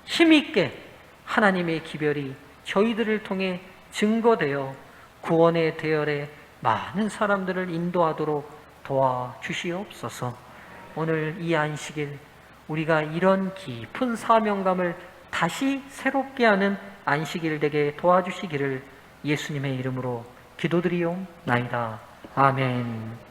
힘있게 하나님의 기별이 저희들을 통해 증거되어 구원의 대열에 많은 사람들을 인도하도록 도와주시옵소서. 오늘 이 안식일 우리가 이런 깊은 사명감을 다시 새롭게 하는 안식일 되게 도와주시기를 예수님의 이름으로 기도드리옵나이다. 아멘.